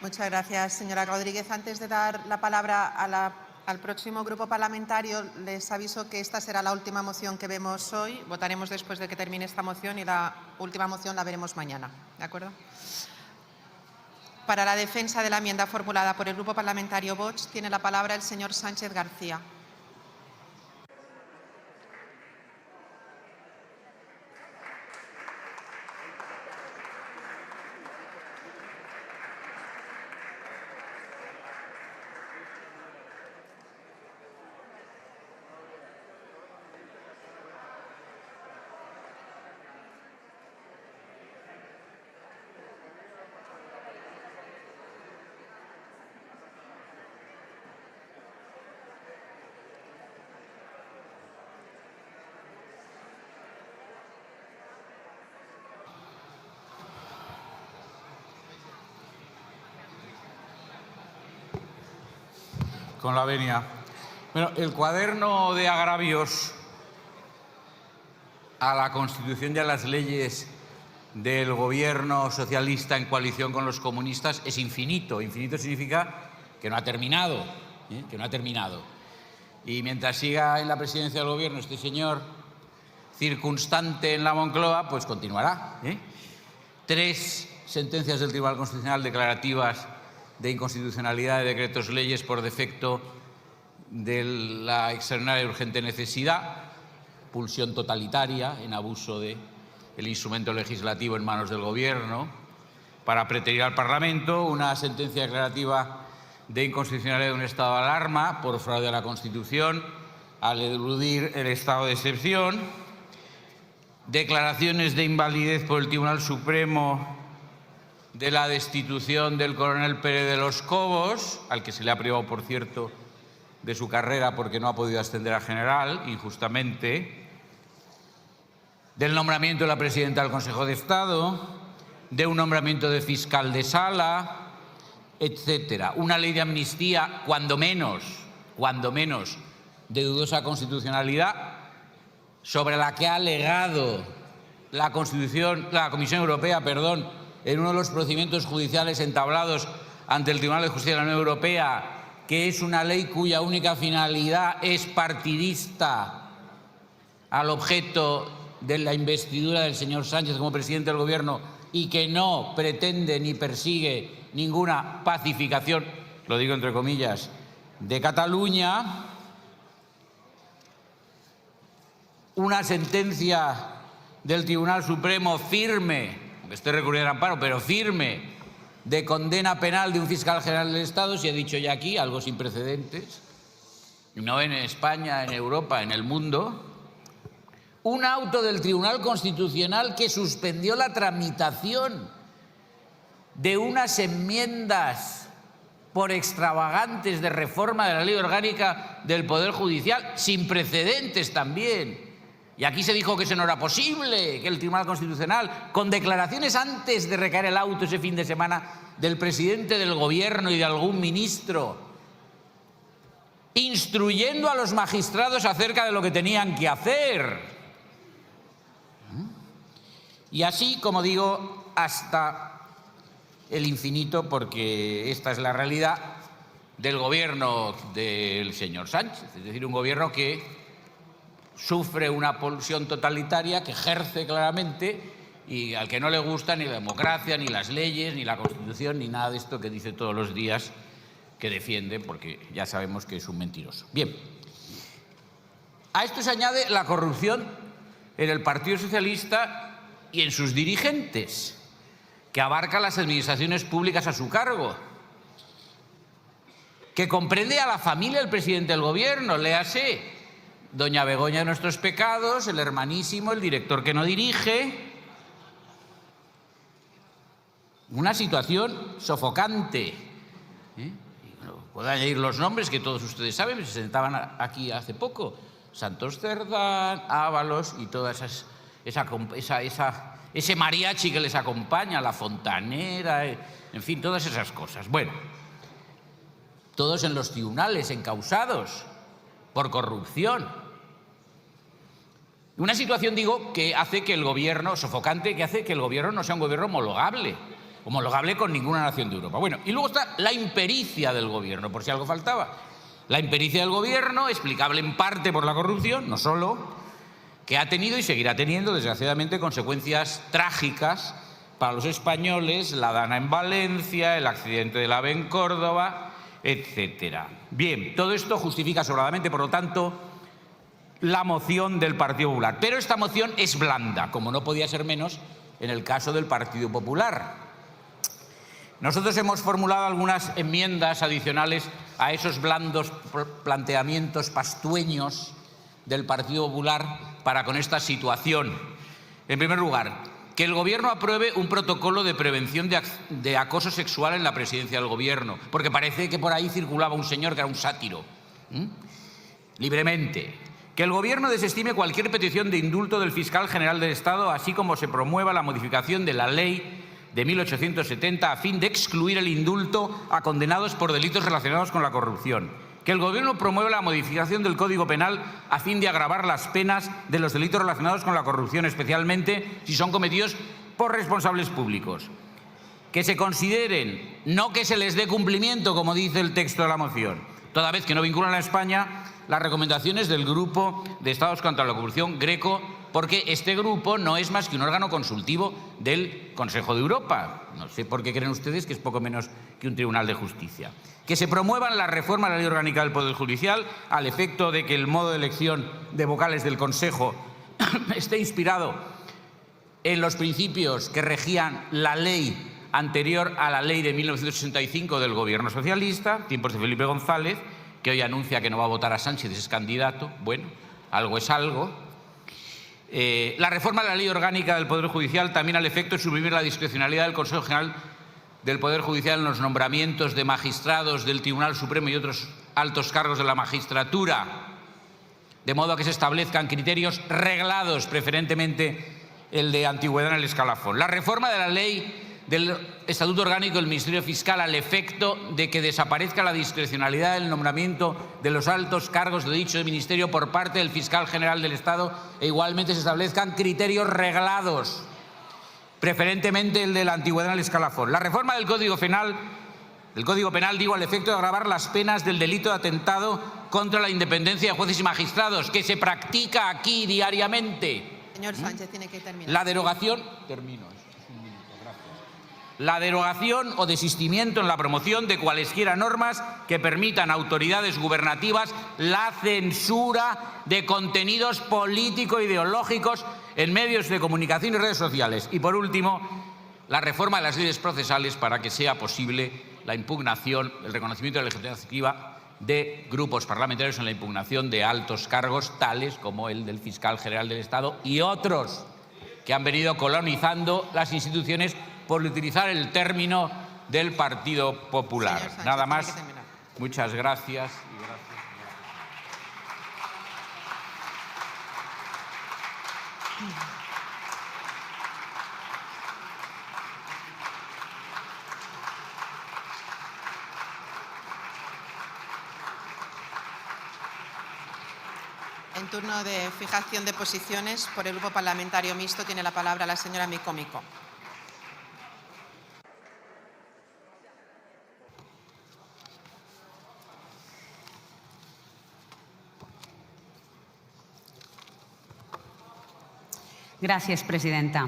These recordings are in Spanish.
Muchas gracias, señora Rodríguez. Antes de dar la palabra al próximo grupo parlamentario, les aviso que esta será la última moción que vemos hoy. Votaremos después de que termine esta moción y la última moción la veremos mañana. ¿De acuerdo? Para la defensa de la enmienda formulada por el grupo parlamentario Vox, tiene la palabra el señor Sánchez García. Con la venia. Bueno, el cuaderno de agravios a la Constitución y a las leyes del gobierno socialista en coalición con los comunistas es infinito. Infinito significa que no ha terminado, que no ha terminado. Y mientras siga en la presidencia del gobierno este señor circunstante en la Moncloa, pues continuará. 3 sentencias del Tribunal Constitucional declarativas de inconstitucionalidad de decretos leyes por defecto de la extraordinaria y urgente necesidad, pulsión totalitaria en abuso del instrumento legislativo en manos del Gobierno para preterir al Parlamento, una sentencia declarativa de inconstitucionalidad de un estado de alarma por fraude a la Constitución al eludir el estado de excepción, declaraciones de invalidez por el Tribunal Supremo de la destitución del coronel Pérez de los Cobos, al que se le ha privado, por cierto, de su carrera porque no ha podido ascender a general, injustamente, del nombramiento de la presidenta del Consejo de Estado, de un nombramiento de fiscal de sala, etcétera. Una ley de amnistía, cuando menos, de dudosa constitucionalidad, sobre la que ha alegado la Comisión Europea, en uno de los procedimientos judiciales entablados ante el Tribunal de Justicia de la Unión Europea, que es una ley cuya única finalidad es partidista al objeto de la investidura del señor Sánchez como presidente del Gobierno y que no pretende ni persigue ninguna pacificación, lo digo entre comillas, de Cataluña. Una sentencia del Tribunal Supremo firme, aunque esté recurriendo al amparo, pero firme, de condena penal de un fiscal general del Estado, se ha dicho ya aquí, algo sin precedentes, no en España, en Europa, en el mundo. Un auto del Tribunal Constitucional que suspendió la tramitación de unas enmiendas por extravagantes de reforma de la Ley Orgánica del Poder Judicial, sin precedentes también. Y aquí se dijo que eso no era posible, que el Tribunal Constitucional, con declaraciones antes de recaer el auto ese fin de semana del presidente del Gobierno y de algún ministro, instruyendo a los magistrados acerca de lo que tenían que hacer. Y así, como digo, hasta el infinito, porque esta es la realidad del gobierno del señor Sánchez, es decir, un gobierno que sufre una pulsión totalitaria, que ejerce claramente y al que no le gusta ni la democracia, ni las leyes, ni la Constitución, ni nada de esto que dice todos los días que defiende, porque ya sabemos que es un mentiroso. Bien, a esto se añade la corrupción en el Partido Socialista y en sus dirigentes, que abarca las administraciones públicas a su cargo, que comprende a la familia del presidente del Gobierno, léase doña Begoña de Nuestros Pecados, el hermanísimo, el director que no dirige. Una situación sofocante. Puedo añadir los nombres que todos ustedes saben, se sentaban aquí hace poco. Santos Cerdán, Ábalos y toda ese mariachi que les acompaña, la fontanera, en fin, todas esas cosas. Bueno, todos en los tribunales encausados por corrupción. Una situación, digo, que hace que el gobierno, sofocante, que hace que el gobierno no sea un gobierno homologable. homologable con ninguna nación de Europa. Bueno, y luego está la impericia del gobierno, por si algo faltaba. La impericia del gobierno, explicable en parte por la corrupción, no solo, que ha tenido y seguirá teniendo, desgraciadamente, consecuencias trágicas para los españoles, la Dana en Valencia, el accidente del AVE en Córdoba, etcétera. Bien, todo esto justifica sobradamente, por lo tanto, la moción del Partido Popular. Pero esta moción es blanda, como no podía ser menos en el caso del Partido Popular. Nosotros hemos formulado algunas enmiendas adicionales a esos blandos planteamientos pastueños del Partido Popular para con esta situación. En primer lugar, que el Gobierno apruebe un protocolo de prevención de acoso sexual en la presidencia del Gobierno, porque parece que por ahí circulaba un señor que era un sátiro, libremente. Que el Gobierno desestime cualquier petición de indulto del fiscal general del Estado, así como se promueva la modificación de la ley de 1870 a fin de excluir el indulto a condenados por delitos relacionados con la corrupción. Que el Gobierno promueva la modificación del Código Penal a fin de agravar las penas de los delitos relacionados con la corrupción, especialmente si son cometidos por responsables públicos. Que se consideren, no que se les dé cumplimiento, como dice el texto de la moción, toda vez que no vinculan a España, las recomendaciones del Grupo de Estados contra la Corrupción, Greco, porque este grupo no es más que un órgano consultivo del Consejo de Europa. No sé por qué creen ustedes que es poco menos que un tribunal de justicia. Que se promuevan las reformas de la Ley Orgánica del Poder Judicial al efecto de que el modo de elección de vocales del Consejo esté inspirado en los principios que regían la ley anterior a la ley de 1965 del Gobierno socialista, tiempos de Felipe González, que hoy anuncia que no va a votar a Sánchez, es candidato. Bueno, algo es algo. La reforma de la Ley Orgánica del Poder Judicial también al efecto de suprimir la discrecionalidad del Consejo General del Poder Judicial en los nombramientos de magistrados del Tribunal Supremo y otros altos cargos de la magistratura, de modo que se establezcan criterios reglados, preferentemente el de antigüedad en el escalafón. La reforma de la Ley del Estatuto Orgánico del Ministerio Fiscal al efecto de que desaparezca la discrecionalidad del nombramiento de los altos cargos de dicho ministerio por parte del fiscal general del Estado e igualmente se establezcan criterios reglados, preferentemente el de la antigüedad en el escalafón. La reforma del Código Penal, al efecto de agravar las penas del delito de atentado contra la independencia de jueces y magistrados, que se practica aquí diariamente. Señor Sánchez, tiene que terminar. La derogación o desistimiento en la promoción de cualesquiera normas que permitan a autoridades gubernativas la censura de contenidos político-ideológicos en medios de comunicación y redes sociales. Y por último, la reforma de las leyes procesales para que sea posible la impugnación, el reconocimiento de la legitimidad activa de grupos parlamentarios en la impugnación de altos cargos, tales como el del fiscal general del Estado y otros que han venido colonizando las instituciones por utilizar el término del Partido Popular. Sánchez, nada más. Muchas gracias. En turno de fijación de posiciones, por el Grupo Parlamentario Mixto tiene la palabra la señora Micómico. Gràcies, presidenta.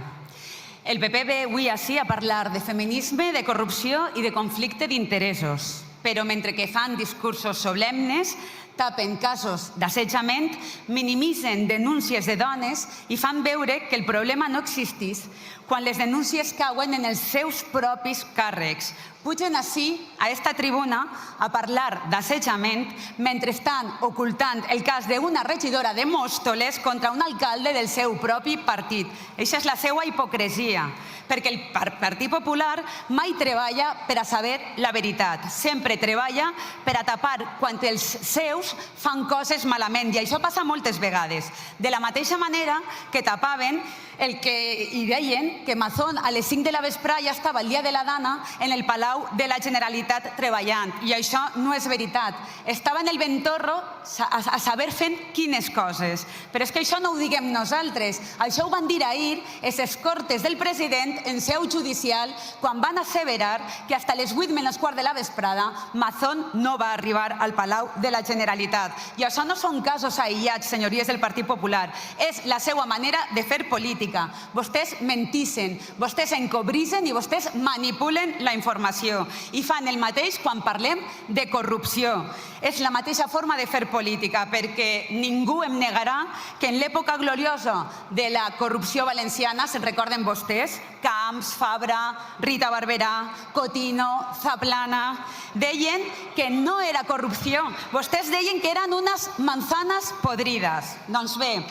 El PP ve avui ací a parlar de feminisme, de corrupció i de conflicte d'interessos. Però mentre que fan discursos solemnes, tapen casos d'assetjament, minimitzen denúncies de dones i fan veure que el problema no existís quan les denúncies cauen en els seus propis càrrecs. Pugen ací, a esta tribuna, a parlar d'assetjament mentre estan ocultant el cas d'una regidora de Móstoles contra un alcalde del seu propi partit. Eixa és la seva hipocresia, perquè el Partit Popular mai treballa per a saber la veritat. Sempre treballa per a tapar quan els seus fan coses malament, i això passa moltes vegades. De la mateixa manera que tapaven el que hi deien deien que Mazón a les 5 de la vesprada ja estava el dia de la Dana en el Palau de la Generalitat treballant. I això no és veritat. Estava en el Ventorro a saber fent quines coses. Però és que això no ho diguem nosaltres. Això ho van dir ahir els escortes del president en seu judicial quan van asseverar que fins a les 8 menys quart de la vesprada Mazón no va arribar al Palau de la Generalitat. I això no són casos aïllats, senyories del Partit Popular. És la seva manera de fer política. Vostès mentixen, vostès encobreixen i vostès manipulen la informació. I fan el mateix quan parlem de corrupció. És la mateixa forma de fer política, perquè ningú em negarà que en l'època gloriosa de la corrupció valenciana, se'n recorden vostès? Camps, Fabra, Rita Barberà, Cotino, Zaplana, deien que no era corrupció. Vostès deien que eren unes manzanas podrides. Doncs bé,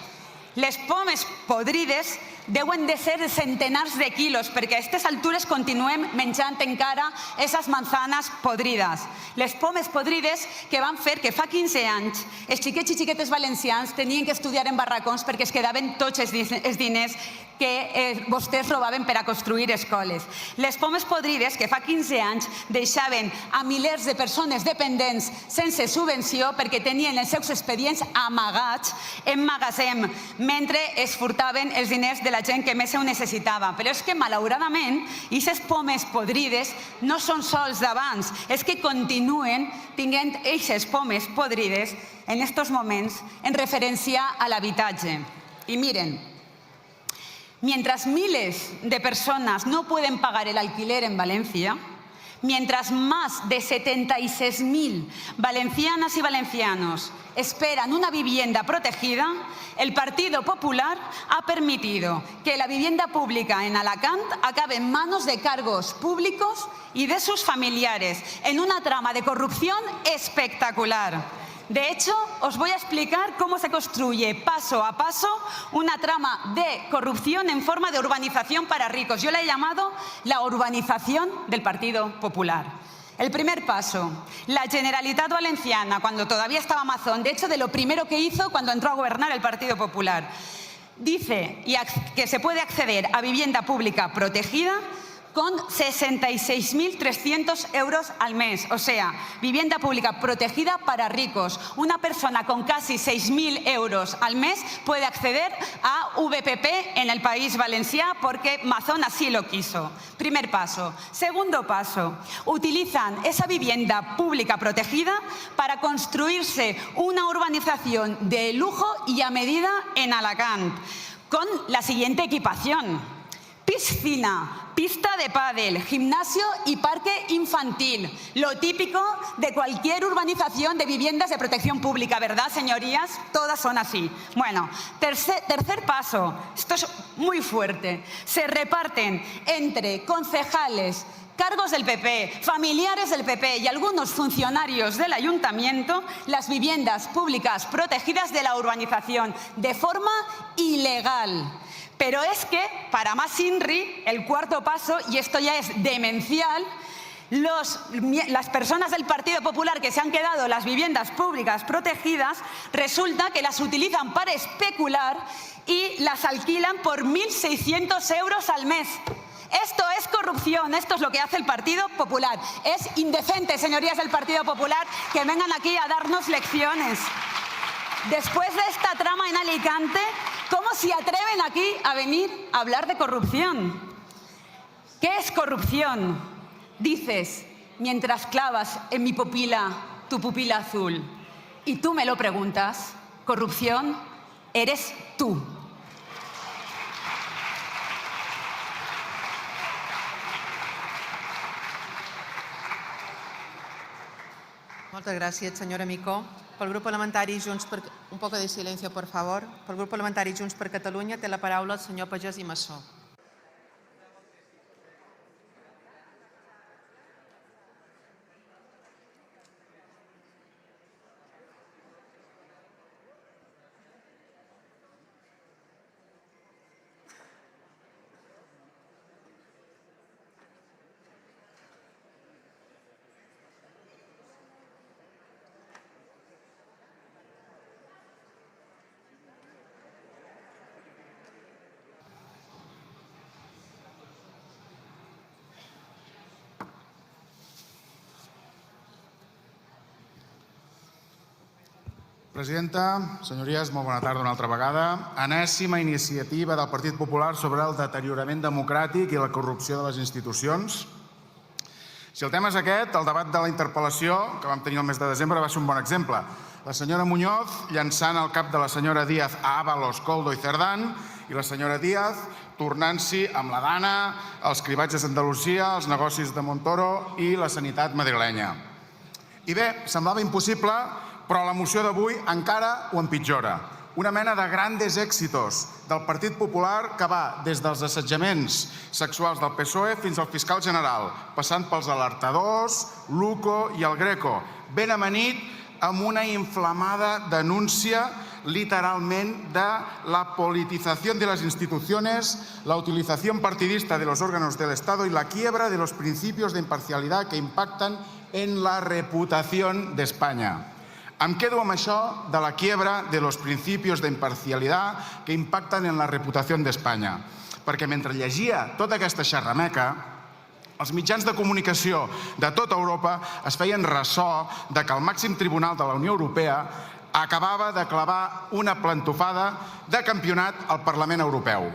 les pomes podrides deuen de ser centenars de quilos, perquè a aquestes altures continuem menjant encara aquestes manzanas podrides. Les pomes podrides que van fer que fa 15 anys els xiquets i xiquetes valencians tenien que estudiar en barracons perquè es quedaven tots els diners que vostès robaven per a construir escoles. Les pomes podrides que fa 15 anys deixaven a milers de persones dependents sense subvenció perquè tenien els seus expedients amagats en magatzem mentre es furtaven els diners de la gent que més ho necessitava. Però és que, malauradament, aquestes pomes podrides no són sols d'abans, és que continuen tinguent aquestes pomes podrides en aquests moments en referència a l'habitatge. Y miren, mientras miles de personas no pueden pagar el alquiler en Valencia, mientras más de 76.000 valencianas y valencianos esperan una vivienda protegida, el Partido Popular ha permitido que la vivienda pública en Alacant acabe en manos de cargos públicos y de sus familiares, en una trama de corrupción espectacular. De hecho, os voy a explicar cómo se construye paso a paso una trama de corrupción en forma de urbanización para ricos. Yo la he llamado la urbanización del Partido Popular. El primer paso, la Generalitat Valenciana, cuando todavía estaba Mazón, de hecho, de lo primero que hizo cuando entró a gobernar el Partido Popular, dice que se puede acceder a vivienda pública protegida con 66.300 euros al mes. O sea, vivienda pública protegida para ricos. Una persona con casi 6.000 euros al mes puede acceder a VPP en el País Valencià porque Mazón así lo quiso. Primer paso. Segundo paso, utilizan esa vivienda pública protegida para construirse una urbanización de lujo y a medida en Alacant, con la siguiente equipación: piscina, pista de pádel, gimnasio y parque infantil. Lo típico de cualquier urbanización de viviendas de protección pública, ¿verdad, señorías? Todas son así. Bueno, tercer paso, esto es muy fuerte. Se reparten entre concejales, cargos del PP, familiares del PP y algunos funcionarios del ayuntamiento las viviendas públicas protegidas de la urbanización de forma ilegal. Pero es que, para más INRI, el cuarto paso, y esto ya es demencial, las personas del Partido Popular que se han quedado las viviendas públicas protegidas, resulta que las utilizan para especular y las alquilan por 1.600 euros al mes. Esto es corrupción, esto es lo que hace el Partido Popular. Es indecente, señorías del Partido Popular, que vengan aquí a darnos lecciones. Después de esta trama en Alicante, ¿cómo se atreven aquí a venir a hablar de corrupción? ¿Qué es corrupción? Dices, mientras clavas en mi pupila tu pupila azul, y tú me lo preguntas, corrupción eres tú. Moltes gràcies, senyora Micó. Pel grup parlamentari Junts per... Un poc de silenci, per favor. Pel grup parlamentari Junts per Catalunya té la paraula el senyor Pagès i Massó. Presidenta, senyories, molt bona tarda una altra vegada. Enèsima iniciativa del Partit Popular sobre el deteriorament democràtic i la corrupció de les institucions. Si el tema és aquest, el debat de la interpel·lació que vam tenir el mes de desembre va ser un bon exemple. La senyora Muñoz llançant al cap de la senyora Díaz a Ábalos, Koldo i Cerdán i la senyora Díaz tornant-s'hi amb la Dana, els cribatges d'Andalusia, els negocis de Montoro i la sanitat madrilenya. I bé, semblava impossible, però la moció d'avui encara ho empitjora. Una mena de grandes èxitos del Partit Popular que va des dels assetjaments sexuals del PSOE fins al fiscal general, passant pels alertadors, l'UCO i el Greco, ben amanit amb una inflamada denúncia literalment de la politización de las instituciones, la utilización partidista de los órganos del Estado y la quiebra de los principios de imparcialidad que impactan en la reputación de España. Em quedo amb això de la quiebra de los principios de imparcialidad que impacten en la reputació d'Espanya, perquè mentre llegia tota aquesta xerrameca, els mitjans de comunicació de tota Europa es feien ressò de que el màxim tribunal de la Unió Europea acabava de clavar una plantofada de campionat al Parlament Europeu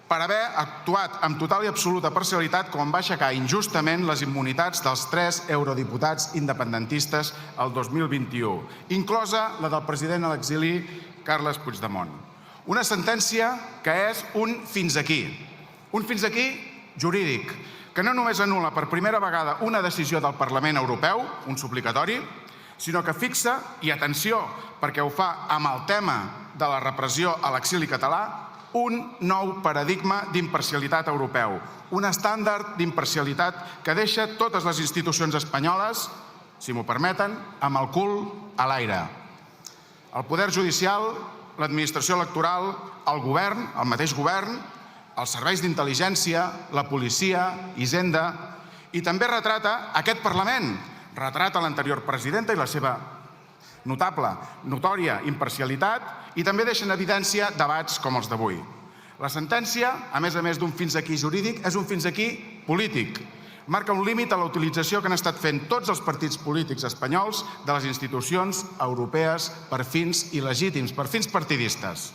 per haver actuat amb total i absoluta parcialitat quan va aixecar injustament les immunitats dels 3 eurodiputats independentistes el 2021, inclosa la del president a l'exili Carles Puigdemont. Una sentència que és un fins aquí jurídic, que no només anul·la per primera vegada una decisió del Parlament Europeu, un suplicatori, sinó que fixa, i atenció, perquè ho fa amb el tema de la repressió a l'exili català, un nou paradigma d'imparcialitat europeu, un estàndard d'imparcialitat que deixa totes les institucions espanyoles, si m'ho permeten, amb el cul a l'aire. El poder judicial, l'administració electoral, el govern, el mateix govern, els serveis d'intel·ligència, la policia, Hisenda, i també retrata aquest Parlament, retrata l'anterior presidenta i la seva notòria imparcialitat i també deixa en evidència debats com els d'avui. La sentència, a més d'un fins aquí jurídic, és un fins aquí polític. Marca un límit a la utilització que han estat fent tots els partits polítics espanyols de les institucions europees per fins il·legítims, per fins partidistes.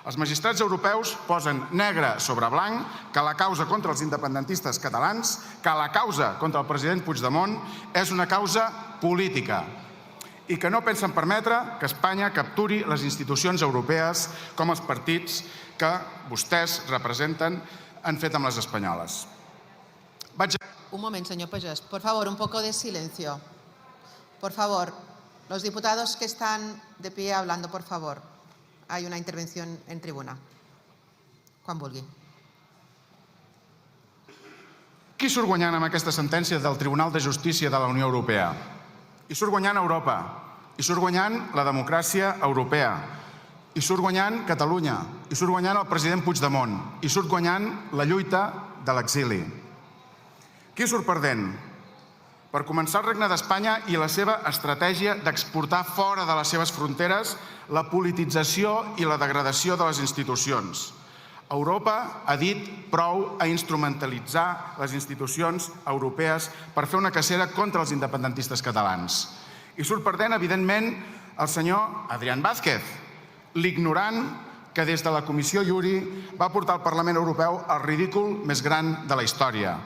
Els magistrats europeus posen negre sobre blanc que la causa contra els independentistes catalans, que la causa contra el president Puigdemont és una causa política i que no pensen permetre que Espanya capturi les institucions europees com els partits que vostès representen han fet amb les espanyoles. Un moment, señor Pagès. Por favor, un poco de silencio. Por favor, los diputados que están de pie hablando, por favor. Hay una intervención en tribuna. Quan vulgui. Qui surt guanyant amb aquesta sentència del Tribunal de Justícia de la Unió Europea? Hi surt guanyant Europa, hi surt guanyant la democràcia europea, hi surt guanyant Catalunya, hi surt guanyant el president Puigdemont, hi surt guanyant la lluita de l'exili. Qui surt perdent? Per començar, el Regne d'Espanya i la seva estratègia d'exportar fora de les seves fronteres la politització i la degradació de les institucions. Europa ha dit prou a instrumentalitzar les institucions europees per fer una cacera contra els independentistes catalans. I surt perdent, evidentment, el senyor Adrián Vázquez, l'ignorant que des de la Comissió Juri va portar al Parlament Europeu el ridícul més gran de la història.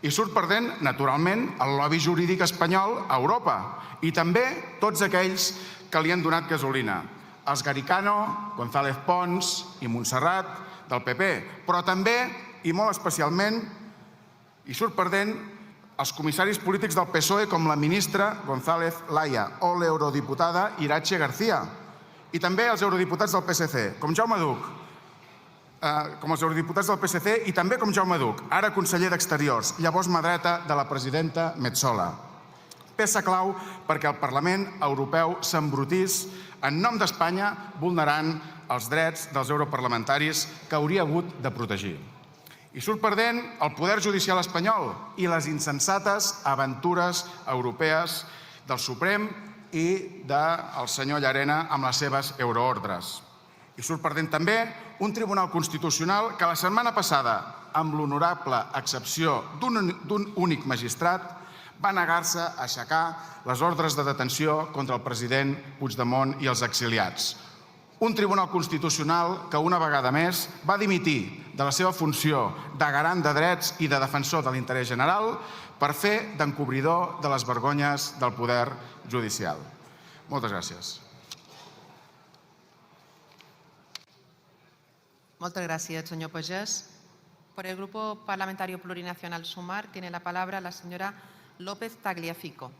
I surt perdent, naturalment, el lobby jurídic espanyol a Europa i també tots aquells que li han donat gasolina. Els Garicano, González Pons i Montserrat, del PP, però també, i molt especialment, hi surt perdent els comissaris polítics del PSOE com la ministra González Laya o l'eurodiputada Iratxe García, i també els eurodiputats del PSC, com Jaume Duch, i també com Jaume Duch, ara conseller d'Exteriors, llavors mà dreta de la presidenta Metsola. Peça clau perquè el Parlament Europeu s'embrutís en nom d'Espanya vulnerant els drets dels europarlamentaris que hauria hagut de protegir. I surt perdent el poder judicial espanyol i les insensates aventures europees del Suprem i del senyor Llarena amb les seves euroordres. I surt perdent també un Tribunal Constitucional que la setmana passada, amb l'honorable excepció d'un únic magistrat, va negar-se a aixecar les ordres de detenció contra el president Puigdemont i els exiliats. Un Tribunal Constitucional que una vegada més va dimitir de la seva funció de garant de drets i de defensor de l'interès general per fer d'encobridor de les vergonyes del poder judicial. Moltes gràcies. Muchas gracias, señor Pagès. Por el Grupo Parlamentario Plurinacional Sumar tiene la palabra la señora López Tagliafico.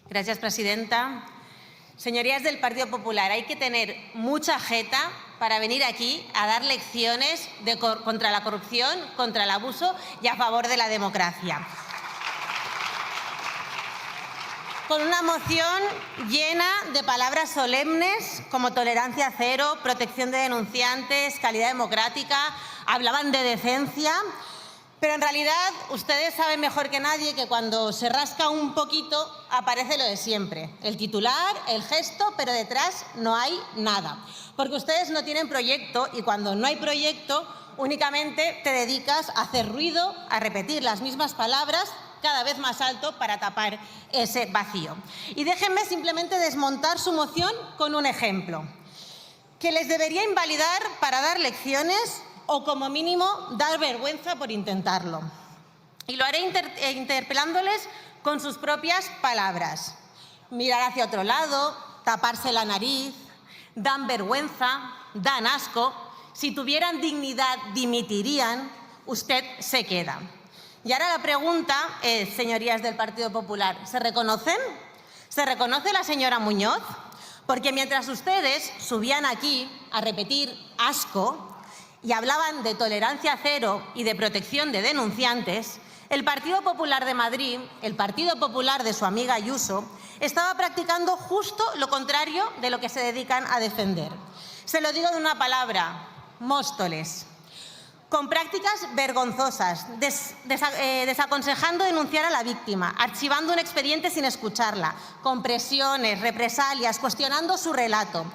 Gracias, presidenta. Señorías del Partido Popular, hay que tener mucha jeta para venir aquí a dar lecciones contra la corrupción, contra el abuso y a favor de la democracia. Con una moción llena de palabras solemnes como tolerancia cero, protección de denunciantes, calidad democrática, hablaban de decencia. Pero en realidad ustedes saben mejor que nadie que cuando se rasca un poquito aparece lo de siempre. El titular, el gesto, pero detrás no hay nada. Porque ustedes no tienen proyecto y cuando no hay proyecto únicamente te dedicas a hacer ruido, a repetir las mismas palabras cada vez más alto para tapar ese vacío. Y déjenme simplemente desmontar su moción con un ejemplo. Que les debería invalidar para dar lecciones o como mínimo dar vergüenza por intentarlo. Y lo haré interpelándoles con sus propias palabras. Mirar hacia otro lado, taparse la nariz, dan vergüenza, dan asco. Si tuvieran dignidad, dimitirían, usted se queda. Y ahora la pregunta es, señorías del Partido Popular, ¿se reconocen? ¿Se reconoce la señora Muñoz? Porque mientras ustedes subían aquí a repetir asco, y hablaban de tolerancia cero y de protección de denunciantes, el Partido Popular de Madrid, el Partido Popular de su amiga Ayuso, estaba practicando justo lo contrario de lo que se dedican a defender. Se lo digo de una palabra, Móstoles. Con prácticas vergonzosas, desaconsejando denunciar a la víctima, archivando un expediente sin escucharla, con presiones, represalias, cuestionando su relato.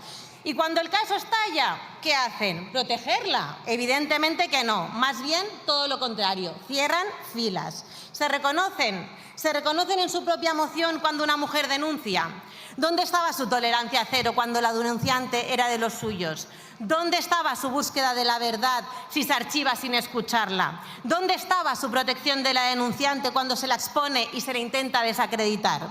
Y cuando el caso estalla, ¿qué hacen? ¿Protegerla? Evidentemente que no. Más bien todo lo contrario. Cierran filas. ¿Se reconocen? ¿Se reconocen en su propia moción cuando una mujer denuncia? ¿Dónde estaba su tolerancia cero cuando la denunciante era de los suyos? ¿Dónde estaba su búsqueda de la verdad si se archiva sin escucharla? ¿Dónde estaba su protección de la denunciante cuando se la expone y se le intenta desacreditar?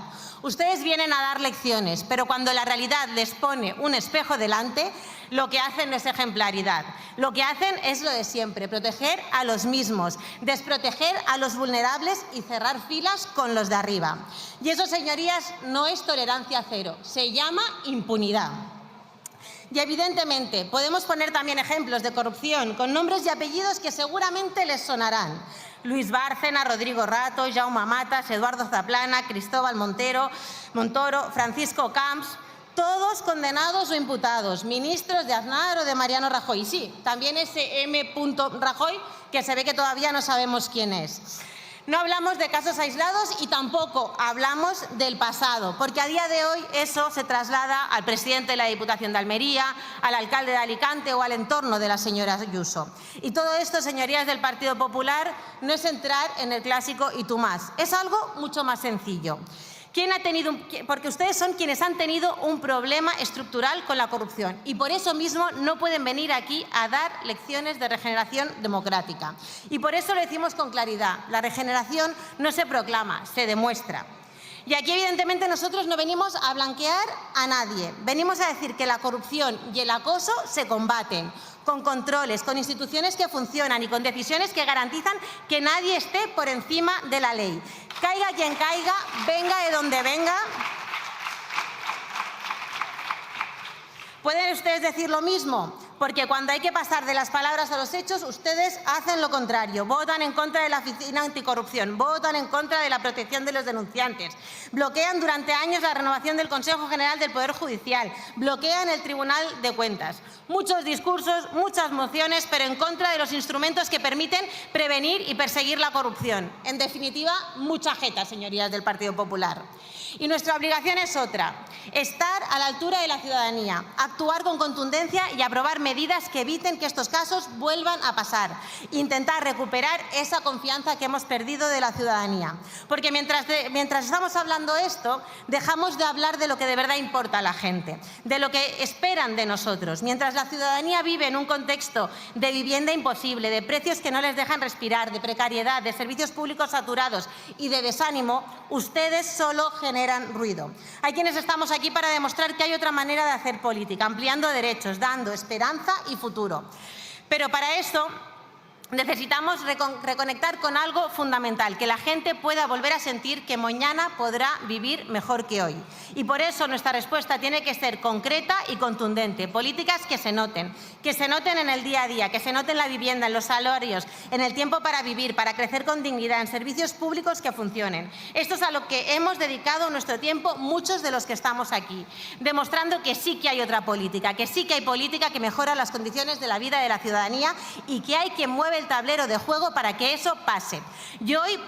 Ustedes vienen a dar lecciones, pero cuando la realidad les pone un espejo delante, lo que hacen es ejemplaridad. Lo que hacen es lo de siempre, proteger a los mismos, desproteger a los vulnerables y cerrar filas con los de arriba. Y eso, señorías, no es tolerancia cero, se llama impunidad. Y evidentemente podemos poner también ejemplos de corrupción con nombres y apellidos que seguramente les sonarán. Luis Bárcena, Rodrigo Rato, Jaume Matas, Eduardo Zaplana, Cristóbal Montoro, Francisco Camps, todos condenados o imputados, ministros de Aznar o de Mariano Rajoy. Sí, también ese M. Rajoy, que se ve que todavía no sabemos quién es. No hablamos de casos aislados y tampoco hablamos del pasado, porque a día de hoy eso se traslada al presidente de la Diputación de Almería, al alcalde de Alicante o al entorno de la señora Ayuso. Y todo esto, señorías del Partido Popular, no es entrar en el clásico y tú más, es algo mucho más sencillo. Porque ustedes son quienes han tenido un problema estructural con la corrupción y por eso mismo no pueden venir aquí a dar lecciones de regeneración democrática. Y por eso lo decimos con claridad, la regeneración no se proclama, se demuestra. Y aquí evidentemente nosotros no venimos a blanquear a nadie, venimos a decir que la corrupción y el acoso se combaten con controles, con instituciones que funcionan y con decisiones que garantizan que nadie esté por encima de la ley. Caiga quien caiga, venga de donde venga. ¿Pueden ustedes decir lo mismo? porque cuando hay que pasar de las palabras a los hechos, ustedes hacen lo contrario. Votan en contra de la Oficina Anticorrupción, votan en contra de la protección de los denunciantes, bloquean durante años la renovación del Consejo General del Poder Judicial, bloquean el Tribunal de Cuentas. Muchos discursos, muchas mociones, pero en contra de los instrumentos que permiten prevenir y perseguir la corrupción. En definitiva, mucha jeta, señorías del Partido Popular. Y nuestra obligación es otra: estar a la altura de la ciudadanía, actuar con contundencia y aprobar medidas que eviten que estos casos vuelvan a pasar. Intentar recuperar esa confianza que hemos perdido de la ciudadanía. Porque mientras estamos hablando esto, dejamos de hablar de lo que de verdad importa a la gente, de lo que esperan de nosotros. Mientras la ciudadanía vive en un contexto de vivienda imposible, de precios que no les dejan respirar, de precariedad, de servicios públicos saturados y de desánimo, ustedes solo generan ruido. Hay quienes estamos aquí para demostrar que hay otra manera de hacer política, ampliando derechos, dando esperanza y futuro. Pero para eso necesitamos reconectar con algo fundamental, que la gente pueda volver a sentir que mañana podrá vivir mejor que hoy. Y por eso nuestra respuesta tiene que ser concreta y contundente. Políticas que se noten en el día a día, que se noten en la vivienda, en los salarios, en el tiempo para vivir, para crecer con dignidad, en servicios públicos que funcionen. Esto es a lo que hemos dedicado nuestro tiempo muchos de los que estamos aquí, demostrando que sí que hay otra política, que sí que hay política que mejora las condiciones de la vida de la ciudadanía y que hay quien mueve el tablero de juego para que eso pase. Y hoy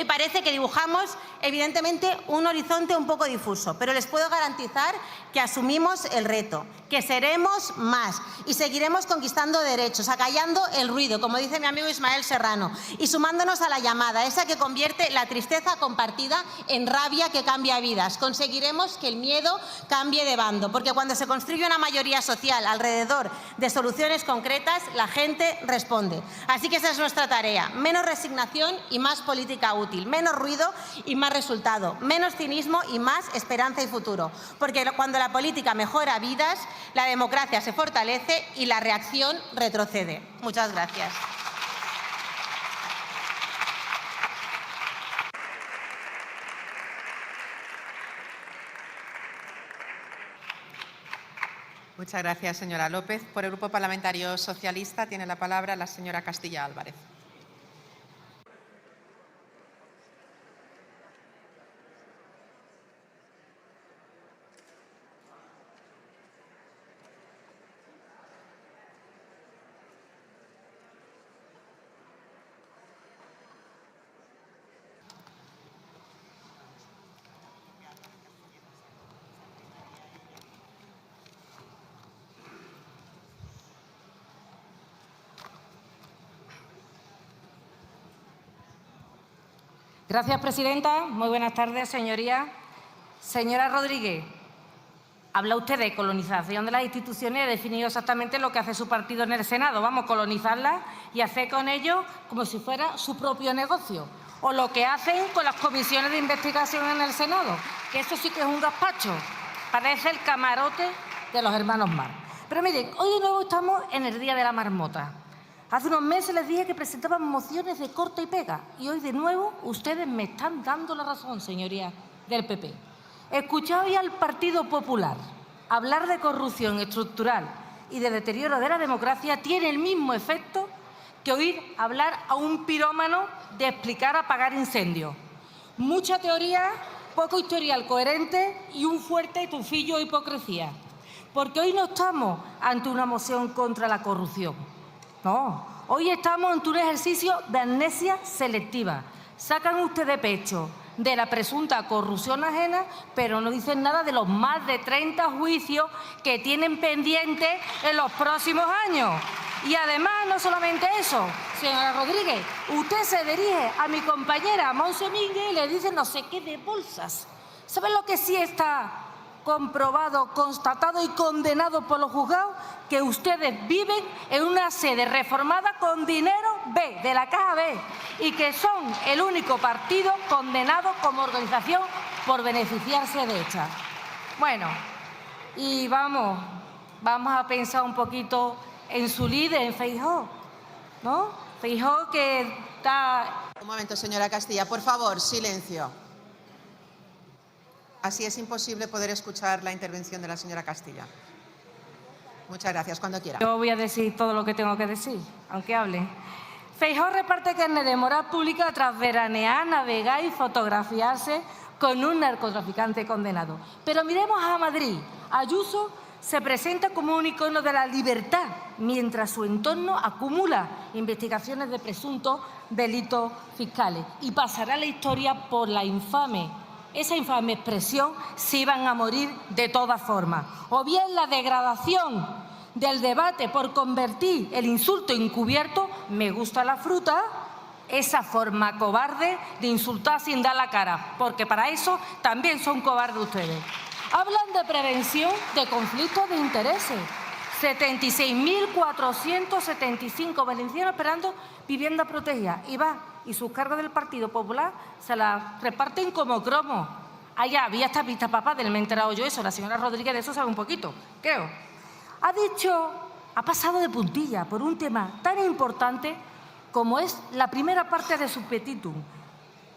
parece que dibujamos, evidentemente, un horizonte un poco difuso, pero les puedo garantizar que asumimos el reto, que seremos más y seguiremos conquistando derechos, acallando el ruido, como dice mi amigo Ismael Serrano, y sumándonos a la llamada, esa que convierte la tristeza compartida en rabia que cambia vidas. Conseguiremos que el miedo cambie de bando, porque cuando se construye una mayoría social alrededor de soluciones concretas, la gente responde. Así que esa es nuestra tarea: menos resignación y más política útil, menos ruido y más resultado, menos cinismo y más esperanza y futuro. Porque cuando la política mejora vidas, la democracia se fortalece y la reacción retrocede. Muchas gracias. Muchas gracias, señora López. Por el Grupo Parlamentario Socialista tiene la palabra la señora Castilla Álvarez. Gracias, presidenta. Muy buenas tardes, señorías. Señora Rodríguez, habla usted de colonización de las instituciones y ha definido exactamente lo que hace su partido en el Senado. Vamos a colonizarlas y hacer con ellos como si fuera su propio negocio. O lo que hacen con las comisiones de investigación en el Senado, que eso sí que es un gazpacho. Parece el camarote de los hermanos Marx. Pero miren, hoy de nuevo estamos en el Día de la Marmota. Hace unos meses les dije que presentaban mociones de corta y pega y hoy de nuevo ustedes me están dando la razón, señorías del PP. Escuchar hoy al Partido Popular hablar de corrupción estructural y de deterioro de la democracia tiene el mismo efecto que oír hablar a un pirómano de explicar apagar incendios. Mucha teoría, poco historial coherente y un fuerte tufillo de hipocresía. Porque hoy no estamos ante una moción contra la corrupción. No, hoy estamos ante un ejercicio de amnesia selectiva. Sacan ustedes de pecho de la presunta corrupción ajena, pero no dicen nada de los más de 30 juicios que tienen pendientes en los próximos años. Y además, no solamente eso, señora Rodríguez, usted se dirige a mi compañera Montse Mínguez y le dice no sé qué de bolsas. ¿Saben lo que sí está comprobado, constatado y condenado por los juzgados? Que ustedes viven en una sede reformada con dinero B, de la caja B, y que son el único partido condenado como organización por beneficiarse de esta. Bueno, y vamos a pensar un poquito en su líder, en Feijóo, ¿no? Feijóo que está... Un momento, señora Castilla, por favor, silencio. Así es imposible poder escuchar la intervención de la señora Castilla. Muchas gracias. Cuando quiera. Yo voy a decir todo lo que tengo que decir, aunque hable. Feijóo reparte carnet de moral pública tras veranear, navegar y fotografiarse con un narcotraficante condenado. Pero miremos a Madrid. Ayuso se presenta como un icono de la libertad, mientras su entorno acumula investigaciones de presuntos delitos fiscales. Y pasará la historia por esa infame expresión, se iban a morir de todas formas. O bien la degradación del debate por convertir el insulto encubierto, me gusta la fruta, esa forma cobarde de insultar sin dar la cara, porque para eso también son cobardes ustedes. Hablan de prevención de conflictos de intereses. 76.475 valencianos esperando vivienda protegida. Y sus cargos del Partido Popular se las reparten como cromo. Allá había esta pista papá, del me he enterado yo eso, la señora Rodríguez de eso sabe un poquito, creo. Ha pasado de puntilla por un tema tan importante como es la primera parte de su petitum,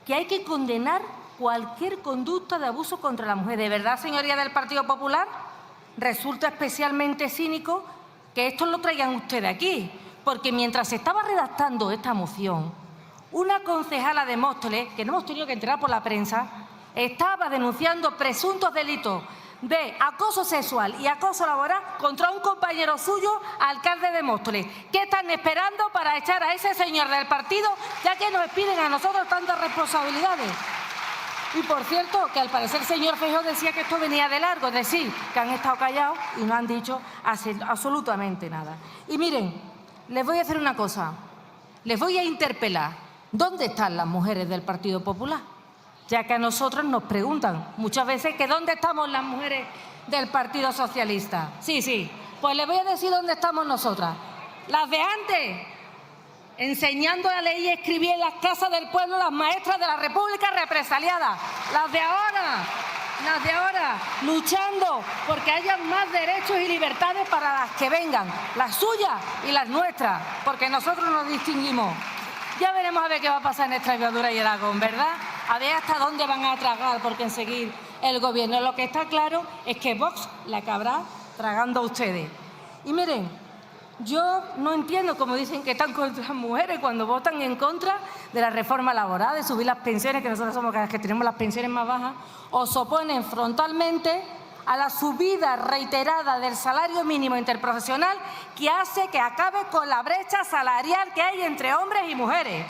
que hay que condenar cualquier conducta de abuso contra la mujer. ¿De verdad, señoría del Partido Popular? Resulta especialmente cínico que esto lo traigan ustedes aquí, porque mientras se estaba redactando esta moción, una concejala de Móstoles, que no hemos tenido que enterar por la prensa, estaba denunciando presuntos delitos de acoso sexual y acoso laboral contra un compañero suyo, alcalde de Móstoles. ¿Qué están esperando para echar a ese señor del partido, ya que nos piden a nosotros tantas responsabilidades? Y por cierto, que al parecer el señor Feijóo decía que esto venía de largo, es decir, que han estado callados y no han dicho absolutamente nada. Y miren, les voy a hacer una cosa, les voy a interpelar. ¿Dónde están las mujeres del Partido Popular? Ya que a nosotros nos preguntan muchas veces que ¿dónde estamos las mujeres del Partido Socialista? Sí, pues les voy a decir dónde estamos nosotras. Las de antes, enseñando a leer y escribir en las casas del pueblo, las maestras de la República represaliadas. Las de ahora, luchando porque haya más derechos y libertades para las que vengan, las suyas y las nuestras, porque nosotros nos distinguimos. Ya veremos a ver qué va a pasar en Extremadura y Aragón, ¿verdad? A ver hasta dónde van a tragar por conseguir el gobierno. Lo que está claro es que Vox la acabará tragando a ustedes. Y miren, yo no entiendo cómo dicen que están contra las mujeres cuando votan en contra de la reforma laboral, de subir las pensiones, que nosotros somos las que tenemos las pensiones más bajas, o se oponen frontalmente a la subida reiterada del salario mínimo interprofesional que hace que acabe con la brecha salarial que hay entre hombres y mujeres.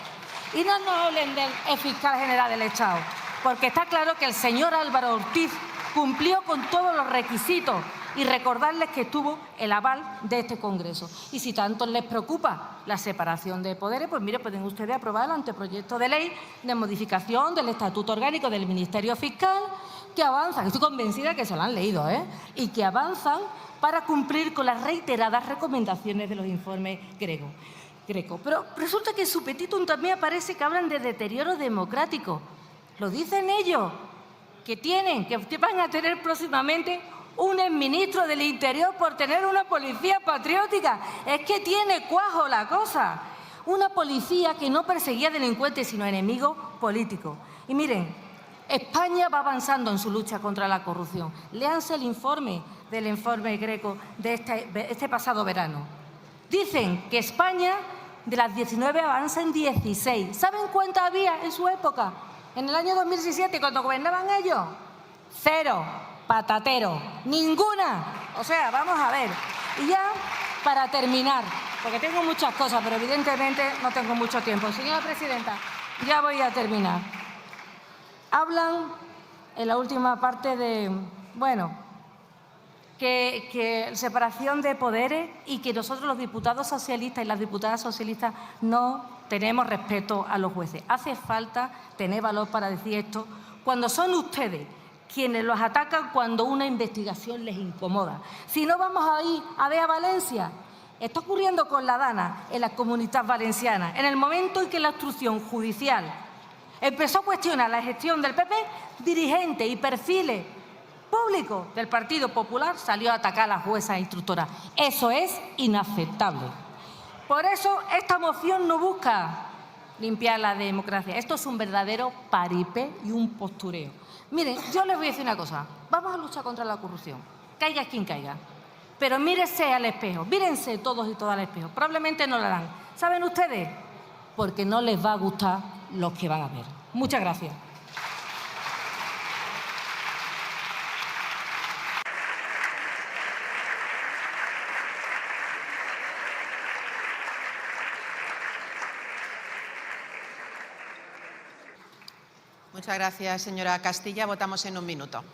Y no nos hablen del fiscal general del Estado, porque está claro que el señor Álvaro Ortiz cumplió con todos los requisitos y recordarles que tuvo el aval de este Congreso. Y si tanto les preocupa la separación de poderes, pues mire, pueden ustedes aprobar el anteproyecto de ley de modificación del Estatuto Orgánico del Ministerio Fiscal, que avanzan, estoy convencida que se lo han leído, y que avanzan para cumplir con las reiteradas recomendaciones de los informes Greco. Pero resulta que en su petitum también aparece que hablan de deterioro democrático. Lo dicen ellos, que van a tener próximamente un exministro del Interior por tener una policía patriótica. Es que tiene cuajo la cosa. Una policía que no perseguía delincuentes, sino enemigos políticos. Y miren, España va avanzando en su lucha contra la corrupción. Léanse el informe del informe Greco de este pasado verano. Dicen que España, de las 19, avanza en 16. ¿Saben cuántas había en su época? En el año 2017, cuando gobernaban ellos. 0, patatero, ninguna. O sea, vamos a ver. Y ya, para terminar, porque tengo muchas cosas, pero evidentemente no tengo mucho tiempo. Señora presidenta, ya voy a terminar. Hablan en la última parte de, que separación de poderes y que nosotros los diputados socialistas y las diputadas socialistas no tenemos respeto a los jueces. Hace falta tener valor para decir esto cuando son ustedes quienes los atacan cuando una investigación les incomoda. Si no, vamos a ir a ver a Valencia. Está ocurriendo con la Dana en la Comunitat Valenciana. En el momento en que la instrucción judicial empezó a cuestionar la gestión del PP, dirigentes y perfiles públicos del Partido Popular salió a atacar a la jueza instructora. Eso es inaceptable. Por eso esta moción no busca limpiar la democracia. Esto es un verdadero paripé y un postureo. Miren, yo les voy a decir una cosa. Vamos a luchar contra la corrupción. Caiga quien caiga. Pero mírense al espejo, mírense todos y todas al espejo. Probablemente no lo harán. ¿Saben ustedes? Porque no les va a gustar los que van a ver. Muchas gracias. Muchas gracias, señora Castilla. Votamos en un minuto.